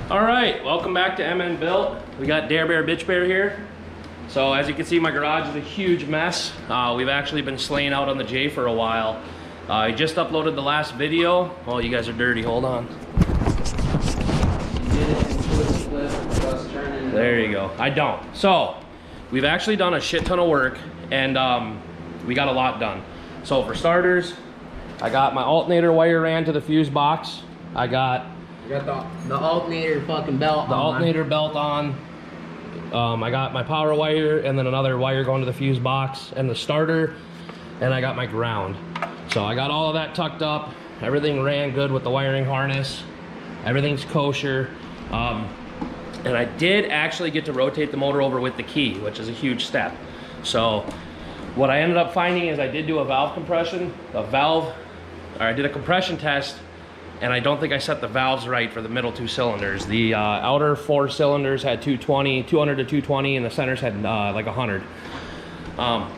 All right, welcome back to MN Built. We got Dare Bear Bitch Bear here. So as you can see, my garage is a huge mess. We've actually been slaying out on the J for a while. I just uploaded the last video. Oh, you guys are dirty, hold on. There you go, I don't. So, we've actually done a shit ton of work and we got a lot done. So for starters, I got my alternator wire ran to the fuse box. I got the alternator fucking belt. The alternator belt on. I got my power wire and then another wire going to the fuse box and the starter, and I got my ground. So I got all of that tucked up. Everything ran good with the wiring harness. Everything's kosher. And I did actually get to rotate the motor over with the key, which is a huge step. So what I ended up finding is I did do a valve compression, I did a compression test, and I don't think I set the valves right for the middle two cylinders. The outer four cylinders had 200 to 220, and the centers had like 100. I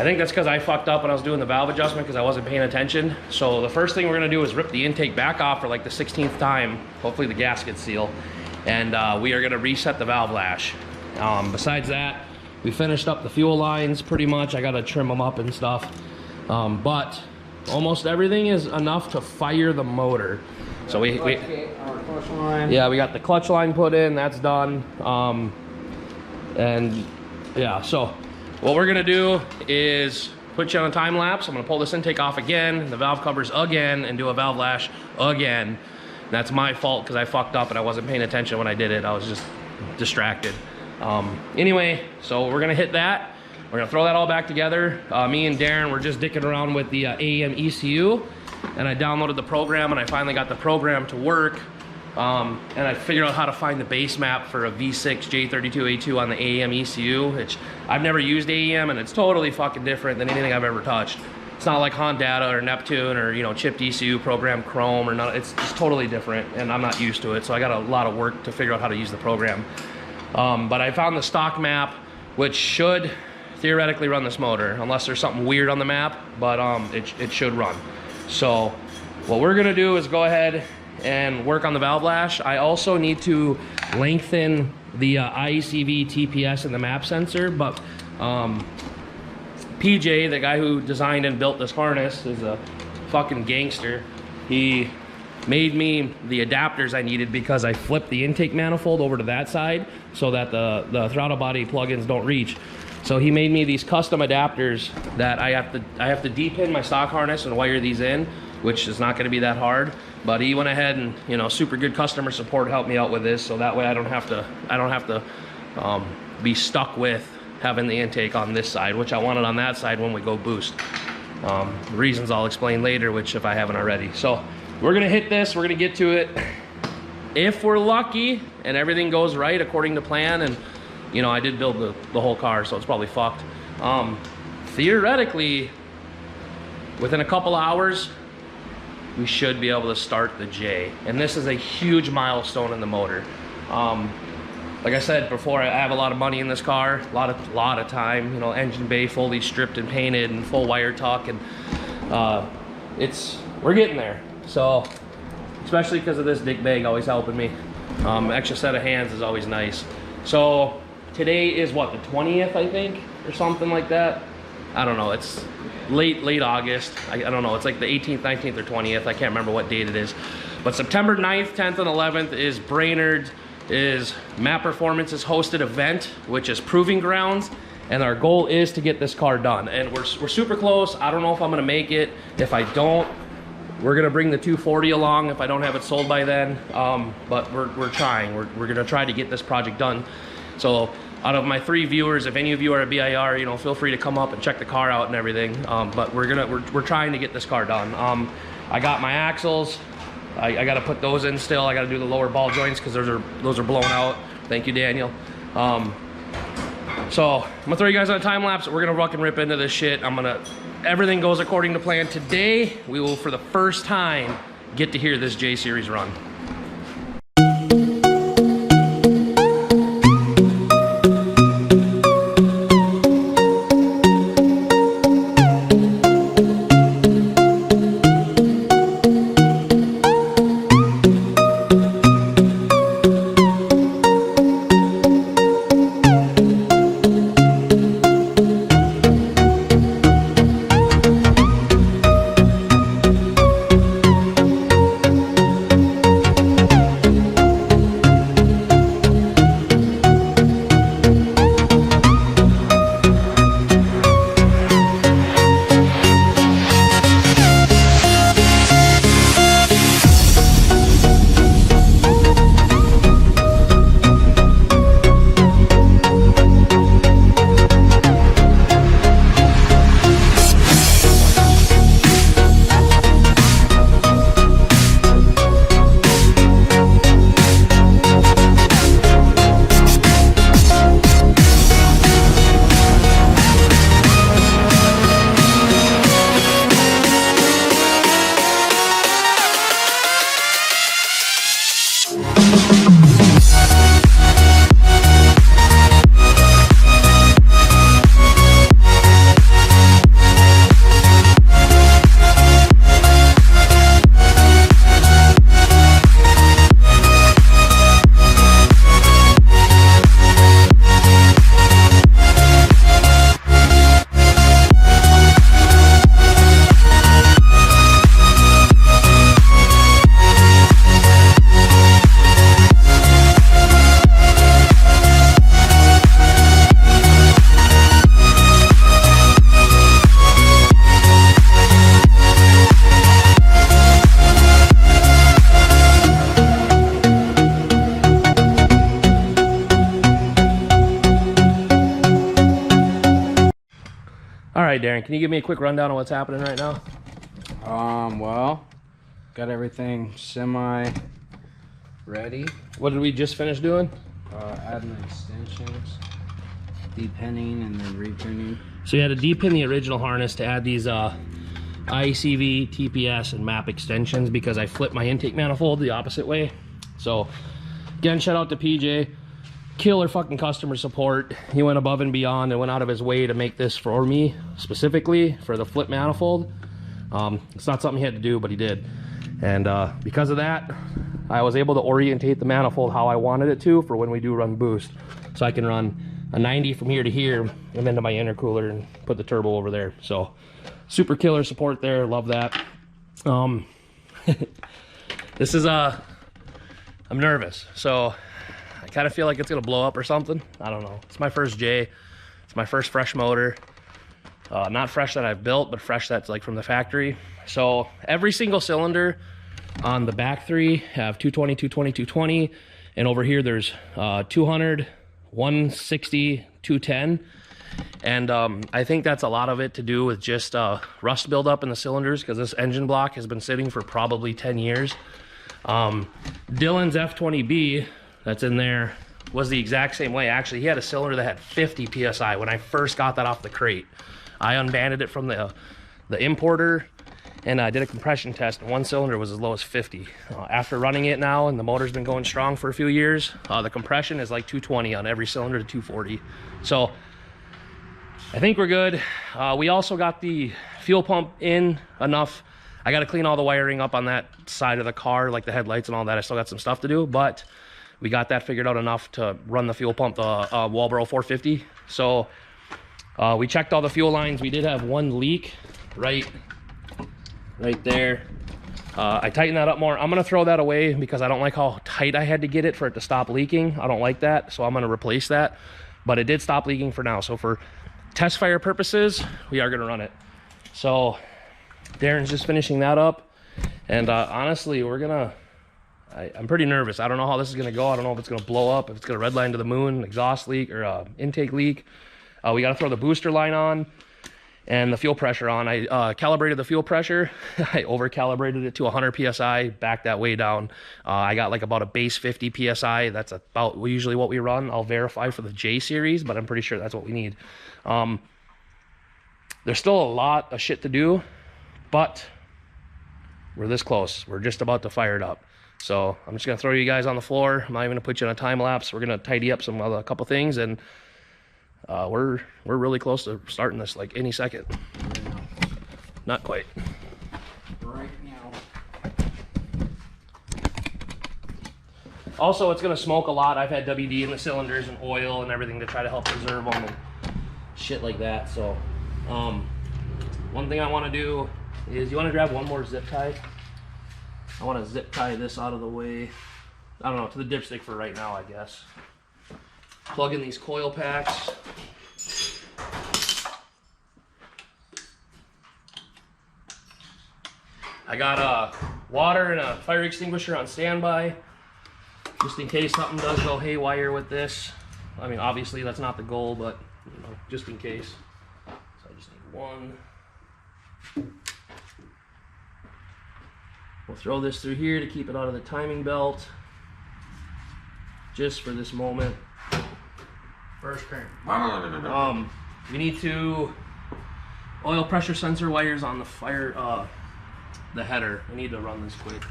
think that's because I fucked up when I was doing the valve adjustment because I wasn't paying attention. So the first thing we're gonna do is rip the intake back off for like the 16th time, hopefully the gasket seal, and we are gonna reset the valve lash. Besides that, we finished up the fuel lines pretty much. I gotta trim them up and stuff, but almost everything is enough to fire the motor. So we got the clutch line put in, that's done. And yeah, so what we're gonna do is put you on a time lapse. I'm gonna pull this intake off again, the valve covers again, and do a valve lash again. That's my fault because I fucked up and I wasn't paying attention when I did it. I was just distracted. Anyway, so we're gonna hit that. We're gonna throw that all back together. Me and Darren were just dicking around with the AEM ECU, and I downloaded the program, and I finally got the program to work. And I figured out how to find the base map for a V6 J32A2 on the AEM ECU, which I've never used AEM, and it's totally fucking different than anything I've ever touched. It's not like Hondata or Neptune or, you know, chipped ECU program Chrome or none. It's just totally different, and I'm not used to it, so I got a lot of work to figure out how to use the program. But I found the stock map, which should theoretically run this motor, unless there's something weird on the map, but it should run. So what we're gonna do is go ahead and work on the valve lash. I also need to lengthen the IECV TPS and the map sensor, but PJ, the guy who designed and built this harness, is a fucking gangster. He made me the adapters I needed because I flipped the intake manifold over to that side so that the throttle body plugins don't reach. So he made me these custom adapters that I have to depin my stock harness and wire these in, which is not going to be that hard. But he went ahead and, you know, super good customer support helped me out with this, so that way I don't have to be stuck with having the intake on this side, which I wanted on that side when we go boost. Reasons I'll explain later, which if I haven't already. So we're gonna hit this. We're gonna get to it. If we're lucky and everything goes right according to plan, and you know, I did build the whole car, so it's probably fucked. Theoretically, within a couple hours, we should be able to start the J. And this is a huge milestone in the motor. Like I said before, I have a lot of money in this car, a lot of time, you know, engine bay fully stripped and painted and full wire tuck, and we're getting there. So, especially because of this dick bag always helping me. Extra set of hands is always nice. So, today is what, the 20th, I think, or something like that. I don't know, it's late August. I don't know, it's like the 18th, 19th, or 20th. I can't remember what date it is. But September 9th, 10th, and 11th is Brainerd, is Map Performance's hosted event, which is Proving Grounds. And our goal is to get this car done. And we're super close. I don't know if I'm gonna make it. If I don't, we're gonna bring the 240 along if I don't have it sold by then. But we're trying. We're gonna try to get this project done. So out of my 3 viewers, if any of you are at BIR, you know, feel free to come up and check the car out and everything. But we're trying to get this car done. I got my axles. I got to put those in still. I got to do the lower ball joints because those are blown out. Thank you, Daniel. So I'm gonna throw you guys on a time lapse. We're gonna rock and rip into this shit. Everything goes according to plan. Today, we will, for the first time, get to hear this J Series run. right, Darren, can you give me a quick rundown of what's happening right now? Well, got everything semi ready. What did we just finish doing? Adding extensions, depinning, and then repinning. So you had to depin the original harness to add these ICV, TPS, and MAP extensions because I flipped my intake manifold the opposite way. So again, shout out to PJ. Killer fucking customer support. He went above and beyond and went out of his way to make this for me specifically for the flip manifold. It's not something he had to do, but he did. And because of that, I was able to orientate the manifold how I wanted it to for when we do run boost. So I can run a 90 from here to here and then to my intercooler and put the turbo over there. So super killer support there. Love that. This is I'm nervous. So I kind of feel like it's gonna blow up or something. I don't know. It's my first J. It's my first fresh motor. Not fresh that I've built, but fresh that's like from the factory. So every single cylinder on the back three have 220, 220, 220. And over here there's 200, 160, 210. And I think that's a lot of it to do with just rust buildup in the cylinders because this engine block has been sitting for probably 10 years. Dylan's F20B that's in there was the exact same way. Actually, he had a cylinder that had 50 PSI when I first got that off the crate. I unbanded it from the importer and I did a compression test and one cylinder was as low as 50. After running it now and the motor's been going strong for a few years, the compression is like 220 on every cylinder to 240. So I think we're good. We also got the fuel pump in enough. I got to clean all the wiring up on that side of the car, like the headlights and all that. I still got some stuff to do, but we got that figured out enough to run the fuel pump, the Walbro 450. So we checked all the fuel lines. We did have one leak right there. I tightened that up more. I'm gonna throw that away because I don't like how tight I had to get it for it to stop leaking. I don't like that, so I'm gonna replace that. But it did stop leaking for now. So for test fire purposes, we are gonna run it. So Darren's just finishing that up. And honestly, we're gonna, I'm pretty nervous. I don't know how this is gonna go. I don't know if it's gonna blow up, if it's gonna redline to the moon, exhaust leak or intake leak. We gotta throw the booster line on and the fuel pressure on. I calibrated the fuel pressure. I over calibrated it to 100 PSI, backed that way down. I got like about a base 50 PSI. That's about usually what we run. I'll verify for the J series, but I'm pretty sure that's what we need. There's still a lot of shit to do, but we're this close. We're just about to fire it up. So I'm just gonna throw you guys on the floor. I'm not even gonna put you on a time lapse. We're gonna tidy up some other couple things and we're really close to starting this like any second. Not quite. Right now. Also, it's gonna smoke a lot. I've had WD in the cylinders and oil and everything to try to help preserve them and shit like that. So, one thing I want to do is, you want to grab one more zip tie? I want to zip tie this out of the way. I don't know, to the dipstick for right now, I guess. Plug in these coil packs. I got water and a fire extinguisher on standby, just in case something does go haywire with this. I mean, obviously that's not the goal, but you know, just in case. So I just need one. We'll throw this through here to keep it out of the timing belt, just for this moment. First turn. We need to oil pressure sensor wires on the fire, the header. I need to run this quick.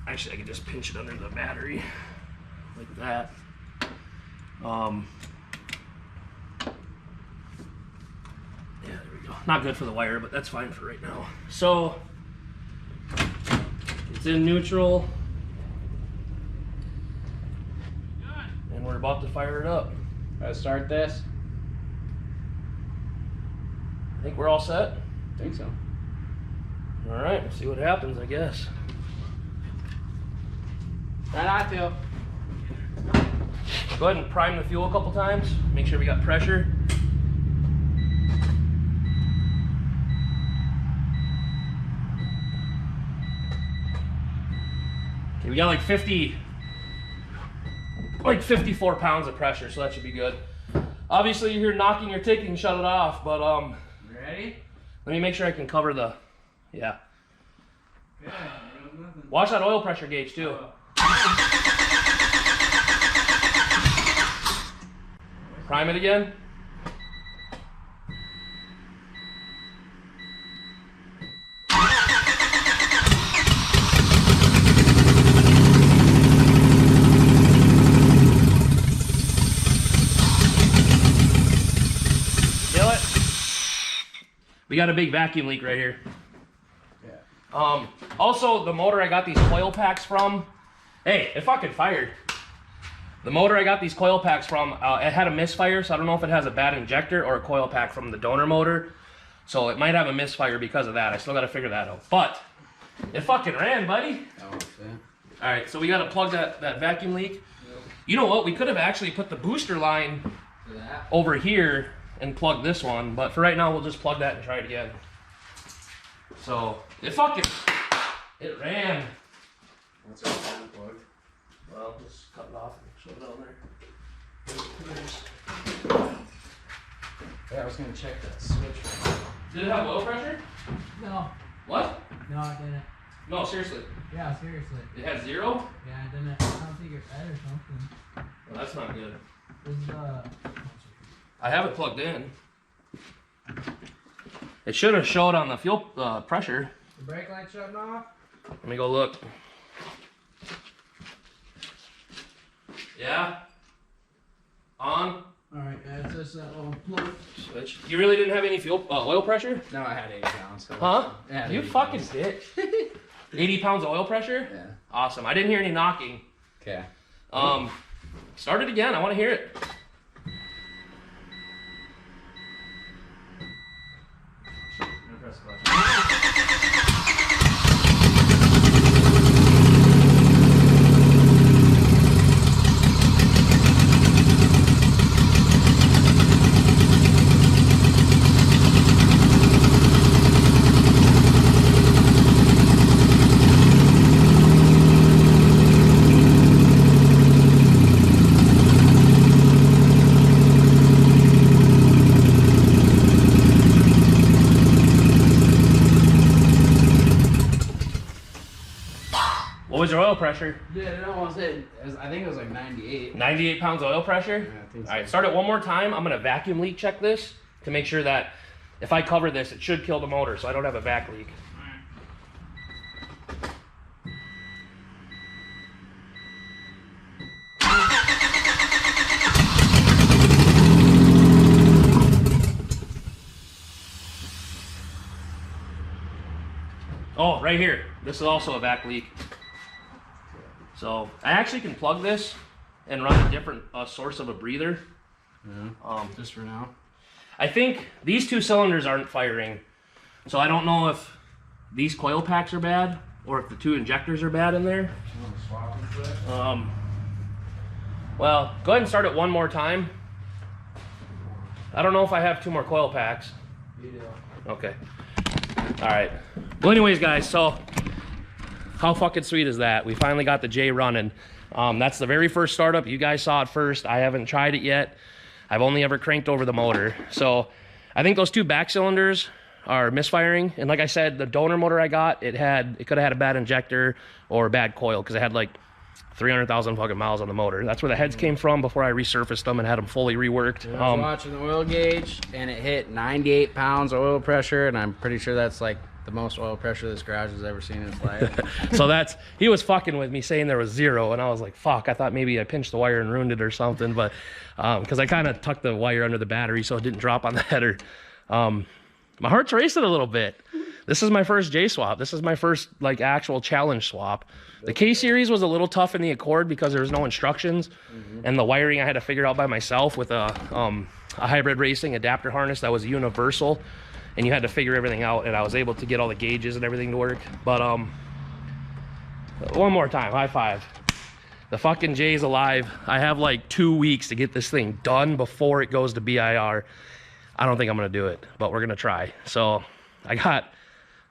Actually, I can just pinch it under the battery like that. Yeah, there we go. Not good for the wire, but that's fine for right now. So it's in neutral. And we're about to fire it up. Let's start this. I think we're all set. I think so. All right, let's see what happens, I guess. That I feel. Go ahead and prime the fuel a couple times. Make sure we got pressure. Okay, we got like 54 pounds of pressure, so that should be good. Obviously you hear knocking or ticking, shut it off, but Ready? let me make sure I can cover the, yeah. Good. There was nothing. Watch that oil pressure gauge too. Prime it again. Kill it. We got a big vacuum leak right here. Yeah. Also, the motor I got these coil packs from, hey, it fucking fired. The motor I got these coil packs from, it had a misfire, so I don't know if it has a bad injector or a coil pack from the donor motor. So it might have a misfire because of that. I still got to figure that out. But it fucking ran, buddy. That was it. All right, so we got to plug that vacuum leak. Yep. You know what? We could have actually put the booster line over here and plugged this one, but for right now, we'll just plug that and try it again. So it ran. That's our fan plug. Well, just cut it off and shove it on there. Yeah, I was gonna check that switch. Did it have oil pressure? No. What? No, I didn't. No, seriously. Yeah, seriously. It had 0? Yeah, I didn't. I don't think it read or something. Well, that's not good. This is I have it plugged in. It should have showed on the fuel pressure. the brake light shutting off. Let me go look. Yeah. On. Alright, that's just that little plug. Switch. You really didn't have any fuel oil pressure? No, I had 8 pounds. So Huh? yeah, You 80 fucking pounds. bitch. 80 pounds of oil pressure? Yeah. Awesome. I didn't hear any knocking. Okay. Start it again. I want to hear it. What was your oil pressure? Yeah, it almost hit. I think it was like 98. 98 pounds of oil pressure? Yeah, I think so. All right, start it one more time. I'm going to vacuum leak check this to make sure that if I cover this, it should kill the motor so I don't have a vac leak. Oh, right here. This is also a vac leak. So I actually can plug this and run a different source of a breather. Yeah. Just for now. I think these 2 cylinders aren't firing. So I don't know if these coil packs are bad or if the 2 injectors are bad in there. Well, go ahead and start it one more time. I don't know if I have 2 more coil packs. You do. Okay. All right. Well, anyways, guys, so how fucking sweet is that? We finally got the J running. That's the very first startup. You guys saw it first. I haven't tried it yet. I've only ever cranked over the motor. So I think those 2 back cylinders are misfiring. And like I said, the donor motor I got, it could have had a bad injector or a bad coil because it had like 300,000 fucking miles on the motor. That's where the heads came from before I resurfaced them and had them fully reworked. I was watching the oil gauge and it hit 98 pounds of oil pressure, and I'm pretty sure that's like the most oil pressure this garage has ever seen in its life. So he was fucking with me saying there was 0, and I was like, fuck, I thought maybe I pinched the wire and ruined it or something, but because I kind of tucked the wire under the battery so it didn't drop on the header. My heart's racing a little bit. This is my first J swap. This is my first like actual challenge swap. The K series was a little tough in the Accord because there was no instructions, and the wiring I had to figure out by myself with a hybrid racing adapter harness that was universal, and you had to figure everything out. And I was able to get all the gauges and everything to work. But one more time, high five. The fucking J's alive. I have like 2 weeks to get this thing done before it goes to BIR. I don't think I'm gonna do it, but we're gonna try. So I got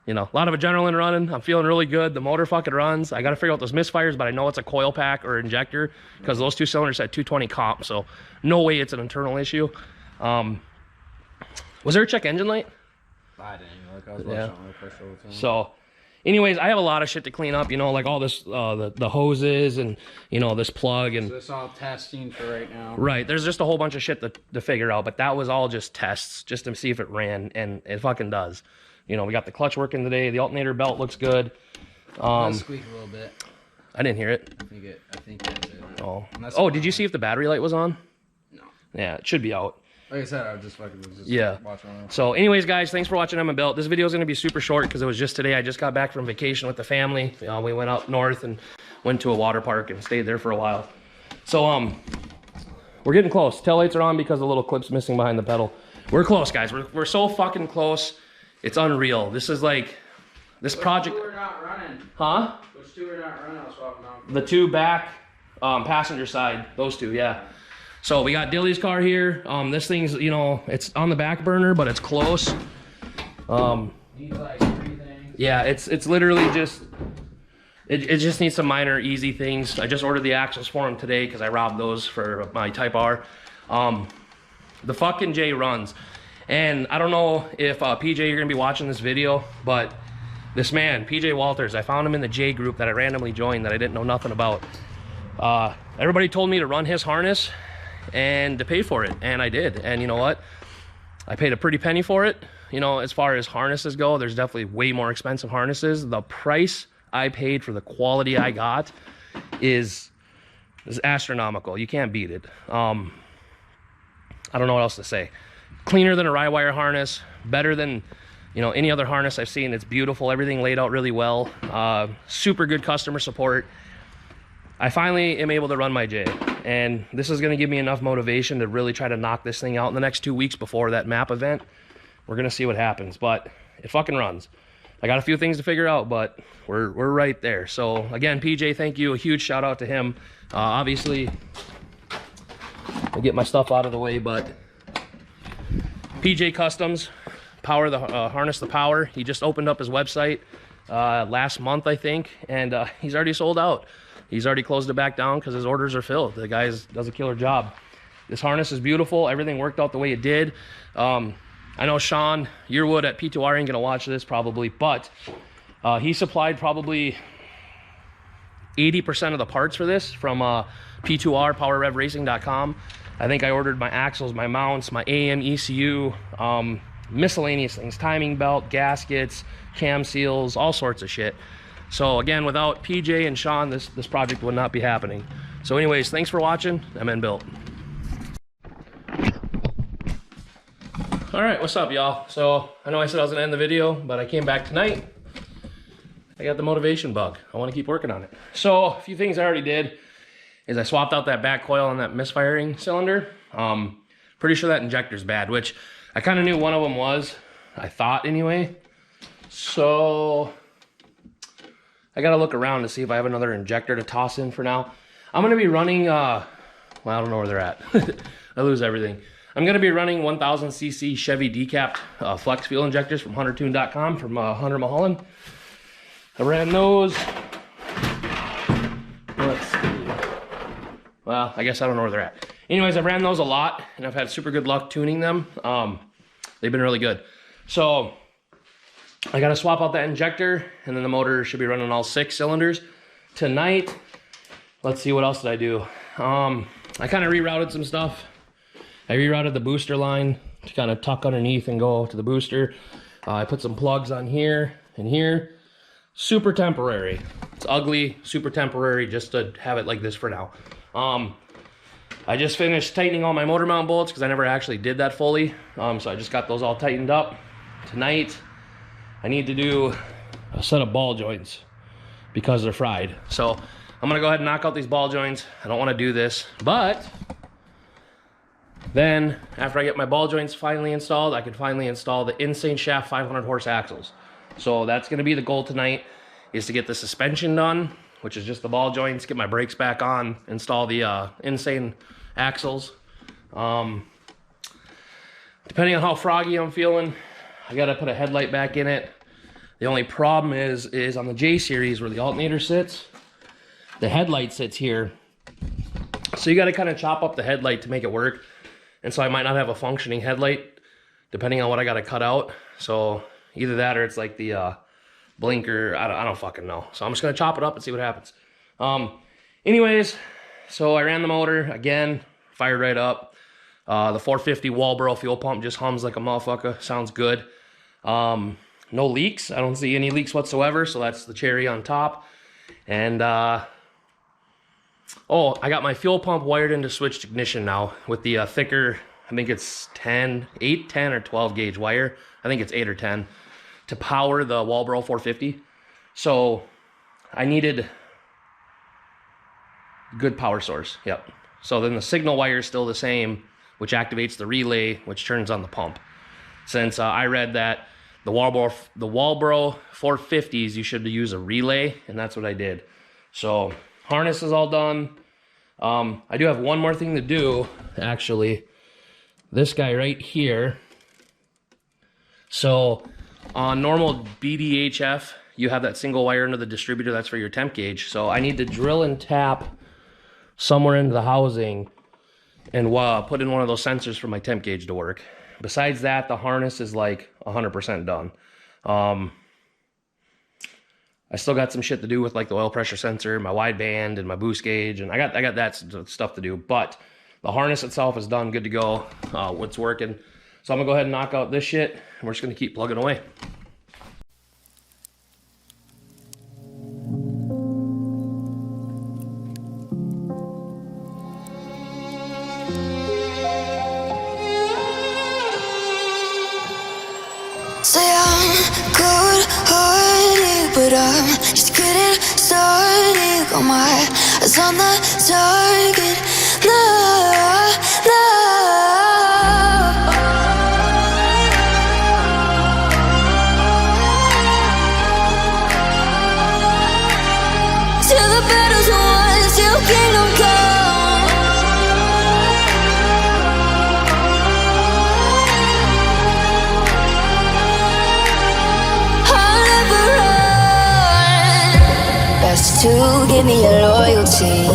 you know, a lot of adrenaline running. I'm feeling really good. The motor fucking runs. I got to figure out those misfires, but I know it's a coil pack or injector because those 2 cylinders at 220 comp. So no way it's an internal issue. Was there a check engine light? I didn't look. I was watching on the pressure all the time. So anyways, I have a lot of shit to clean up, you know, like all this, the hoses and, you know, this plug and... So it's all testing for right now. Right. There's just a whole bunch of shit to figure out, but that was all just tests just to see if it ran, and it fucking does. You know, we got the clutch working today. The alternator belt looks good. Let's squeak a little bit. I didn't hear it. I think that's it. Oh, did you see if the battery light was on? No. Yeah, it should be out. Like I said, I was just fucking watching on. So anyways, guys, thanks for watching Emma Built. This video is going to be super short because it was just today. I just got back from vacation with the family. We went up north and went to a water park and stayed there for a while. So we're getting close. Tail lights are on because the little clip's missing behind the pedal. We're close, guys. We're so fucking close. It's unreal. This is like this project. Which 2 are not running? Huh? Which 2 are not running? I'll swap them out. The 2 back passenger side. Those 2, yeah. So we got Dilly's car here. This thing's, you know, it's on the back burner, but it's close. Needs like 3 things. Yeah, it's literally just, it just needs some minor easy things. I just ordered the axles for him today because I robbed those for my Type R. The fucking J runs. And I don't know if PJ, you're gonna be watching this video, but this man, PJ Walters, I found him in the J group that I randomly joined that I didn't know nothing about. Everybody told me to run his harness and to pay for it, and I did. And you know what, I paid a pretty penny for it. You know, as far as harnesses go, there's definitely way more expensive harnesses. The price I paid for the quality I got is astronomical. You can't beat it. I don't know what else to say. Cleaner than a rye wire harness, better than, you know, any other harness I've seen. It's beautiful, everything laid out really well. Super good customer support. I finally am able to run my J, and this is going to give me enough motivation to really try to knock this thing out in the next 2 weeks before that map event. We're going to see what happens, but it fucking runs. I got a few things to figure out, but we're right there. So again, PJ, thank you. A huge shout out to him. Obviously, I'll get my stuff out of the way, but PJ Customs, power the harness the power. He just opened up his website last month, I think, and he's already sold out. He's already closed it back down because his orders are filled. The guy does a killer job. This harness is beautiful. Everything worked out the way it did. I know Sean Yearwood at P2R ain't gonna watch this probably, but he supplied probably 80% of the parts for this from P2R, PowerRevRacing.com. I think I ordered my axles, my mounts, my AM, ECU, miscellaneous things, timing belt, gaskets, cam seals, all sorts of shit. So again, without PJ and Sean, this project would not be happening. So anyways, thanks for watching. MN Built. All right, what's up, y'all? So I know I said I was gonna end the video, but I came back tonight. I got the motivation bug. I want to keep working on it. So a few things I already did is I swapped out that back coil on that misfiring cylinder. Pretty sure that injector's bad, which I kind of knew one of them was. I thought anyway. So I gotta look around to see if I have another injector to toss in for now. I'm gonna be running, well, I don't know where they're at. I lose everything. I'm gonna be running 1000cc Chevy decapped flex fuel injectors from HunterTune.com from Hunter Mulholland. I ran those. Let's see. Well, I guess I don't know where they're at. Anyways, I've ran those a lot, and I've had super good luck tuning them. They've been really good. So I gotta swap out that injector, and then the motor should be running all 6 cylinders tonight. Let's see, what else did I do? I kind of rerouted some stuff. I rerouted the booster line to kind of tuck underneath and go to the booster. I put some plugs on here and here. Super temporary. It's ugly, super temporary, just to have it like this for now. I just finished tightening all my motor mount bolts because I never actually did that fully. So I just got those all tightened up. Tonight, I need to do a set of ball joints because they're fried. So I'm gonna go ahead and knock out these ball joints. I don't wanna do this, but then after I get my ball joints finally installed, I can finally install the Insane Shaft 500 horse axles. So that's gonna be the goal tonight, is to get the suspension done, which is just the ball joints, get my brakes back on, install the Insane axles. Depending on how froggy I'm feeling, I gotta put a headlight back in it. The only problem is on the J series where the alternator sits, the headlight sits here. So you got to kind of chop up the headlight to make it work. And so I might not have a functioning headlight depending on what I got to cut out. So either that or it's like the blinker. I don't fucking know. So I'm just going to chop it up and see what happens. Anyways, so I ran the motor again, fired right up. The 450 Walbro fuel pump just hums like a motherfucker. Sounds good. No leaks. I don't see any leaks whatsoever. So that's the cherry on top. And oh, I got my fuel pump wired into switched ignition now with the thicker, I think it's 8, 10, or 12 gauge wire. I think it's 8 or 10 to power the Walbro 450. So I needed good power source. Yep. So then the signal wire is still the same, which activates the relay, which turns on the pump. Since I read that the Walbro 450s, you should use a relay, and that's what I did. So harness is all done. I do have one more thing to do, actually. This guy right here. So on normal BDHF, you have that single wire into the distributor. That's for your temp gauge. So I need to drill and tap somewhere into the housing and put in one of those sensors for my temp gauge to work. Besides that, the harness is like 100% done. I still got some shit to do with like the oil pressure sensor, my wideband, and my boost gauge, and I got that stuff to do. But the harness itself is done, good to go. It's working. So I'm gonna go ahead and knock out this shit, and we're just gonna keep plugging away. Say I'm good-hearted, but I'm just getting started. Got my eyes on the target. No, no. Till the battle's won, till kingdom come. Best to give me your loyalty,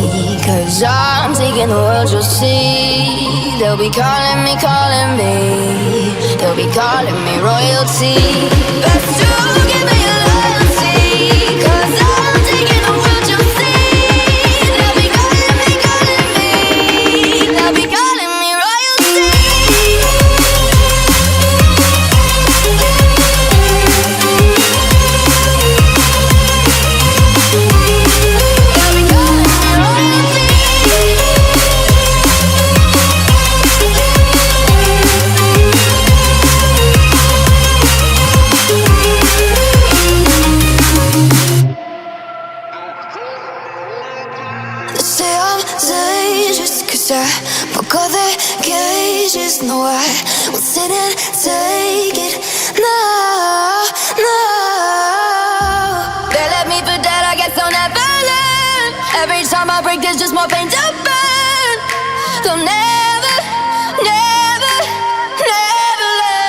'cause I'm taking the world, you'll see. They'll be calling me, they'll be calling me royalty. Best to give me your loyalty, 'cause I'm taking the world, you'll see. They'll be calling me, they'll be calling me royalty. Say I'm dangerous, 'cause I broke all the cages. No, I won't sit and take it. No, no. They left me for dead, I guess I'll never learn. Every time I break, there's just more pain to burn. They'll never, never, never learn.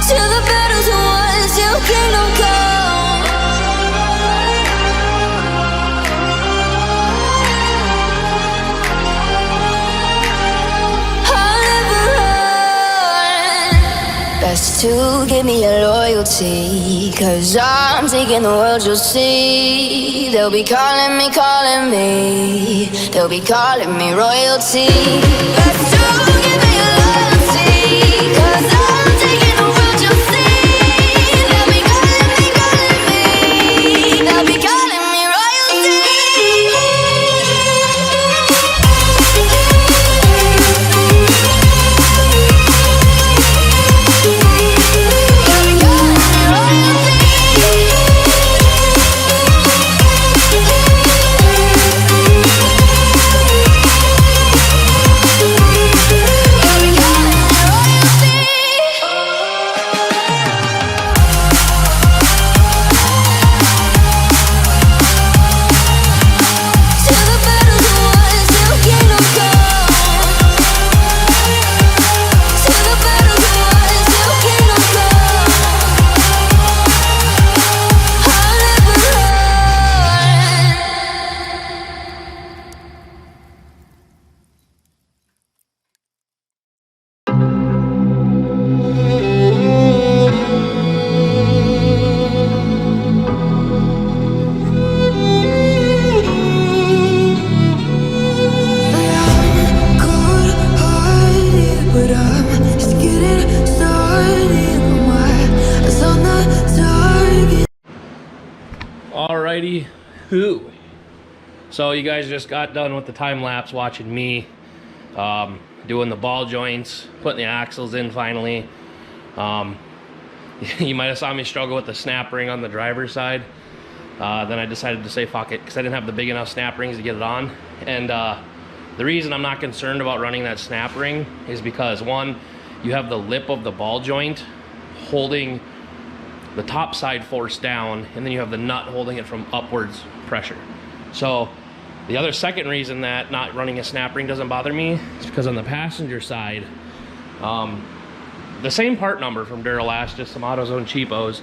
Till the battle's won, till kingdom come. I'll never run. Best to give me your loyalty, 'cause I'm taking the world, you'll see. They'll be calling me, they'll be calling me royalty. Best to give me your loyalty, 'cause I'm taking the world, you'll see. They'll be calling me, they'll be calling me royalty. They'll be calling me royalty. 2. So you guys just got done with the time lapse watching me doing the ball joints, putting the axles in finally. You might have saw me struggle with the snap ring on the driver's side. Then I decided to say fuck it, because I didn't have the big enough snap rings to get it on. And the reason I'm not concerned about running that snap ring is because, one, you have the lip of the ball joint holding the top side force down, and then you have the nut holding it from upwards pressure. So the other second reason that not running a snap ring doesn't bother me is because on the passenger side, the same part number from Duralast, just some AutoZone cheapos,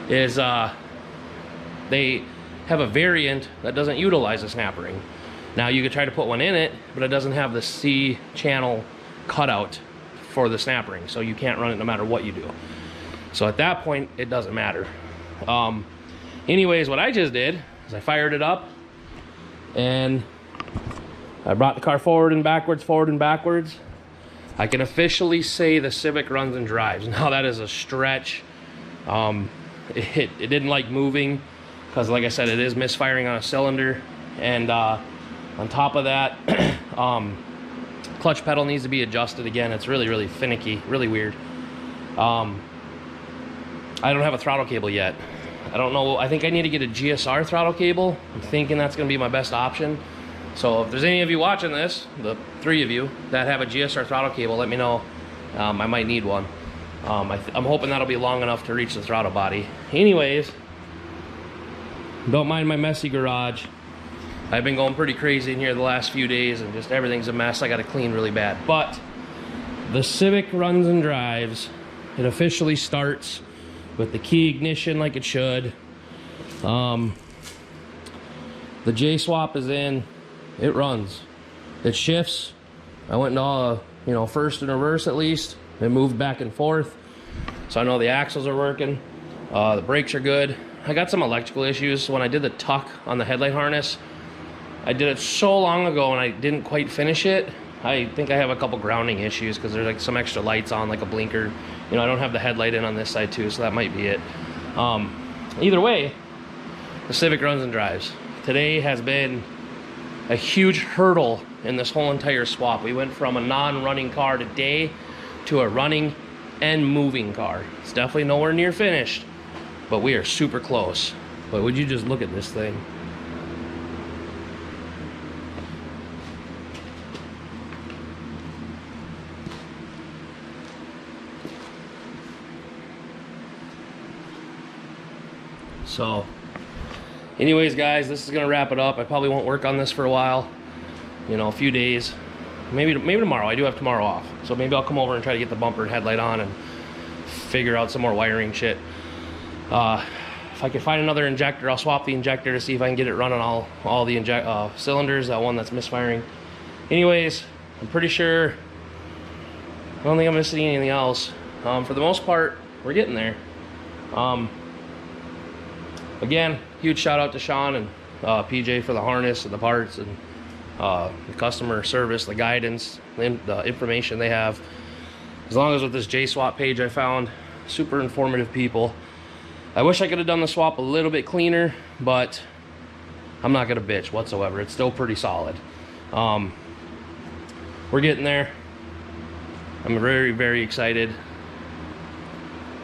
is they have a variant that doesn't utilize a snap ring. Now you could try to put one in it, but it doesn't have the C channel cutout for the snap ring, so you can't run it no matter what you do. So at that point, it doesn't matter. Anyways, what I just did is I fired it up, and I brought the car forward and backwards. I can officially say the Civic runs and drives. Now that is a stretch. It didn't like moving, because like I said, it is misfiring on a cylinder. And on top of that, clutch pedal needs to be adjusted again. It's really finicky, really weird. I don't have a throttle cable yet. I don't know, I think I need to get a GSR throttle cable. I'm thinking that's gonna be my best option. So if there's any of you watching this, the 3 of you that have a GSR throttle cable, let me know. I might need one. I'm hoping that'll be long enough to reach the throttle body. Anyways, don't mind my messy garage. I've been going pretty crazy in here the last few days, and just everything's a mess. I gotta clean really bad. But the Civic runs and drives. It officially starts with the key ignition like it should. The J swap is in. It runs. It shifts. I went into first and reverse at least. It moved back and forth, so I know the axles are working. The brakes are good. I got some electrical issues when I did the tuck on the headlight harness. I did it so long ago and I didn't quite finish it. I think I have a couple grounding issues because there's like some extra lights on, like a blinker. I don't have the headlight in on this side too, so that might be it. Either way, the Civic runs and drives. Today has been a huge hurdle in this whole entire swap. We went from a non-running car today to a running and moving car. It's definitely nowhere near finished, but we are super close. But would you just look at this thing? So anyways, guys, this is gonna wrap it up. I probably won't work on this for a while, a few days, maybe tomorrow. I do have tomorrow off, so maybe I'll come over and try to get the bumper and headlight on and figure out some more wiring shit. If I can find another injector, I'll swap the injector to see if I can get it running all the cylinders, that one that's misfiring. Anyways, I'm pretty sure, I don't think I'm missing anything else. For the most part, we're getting there. Again, huge shout out to Sean and PJ for the harness and the parts and the customer service, the guidance, the information they have. As long as with this J-Swap page I found, super informative people. I wish I could have done the swap a little bit cleaner, but I'm not gonna bitch whatsoever. It's still pretty solid. We're getting there. I'm very excited.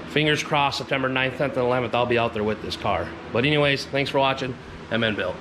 Fingers crossed, September 9th, 10th, and 11th, I'll be out there with this car. But anyways, thanks for watching. MN Bill.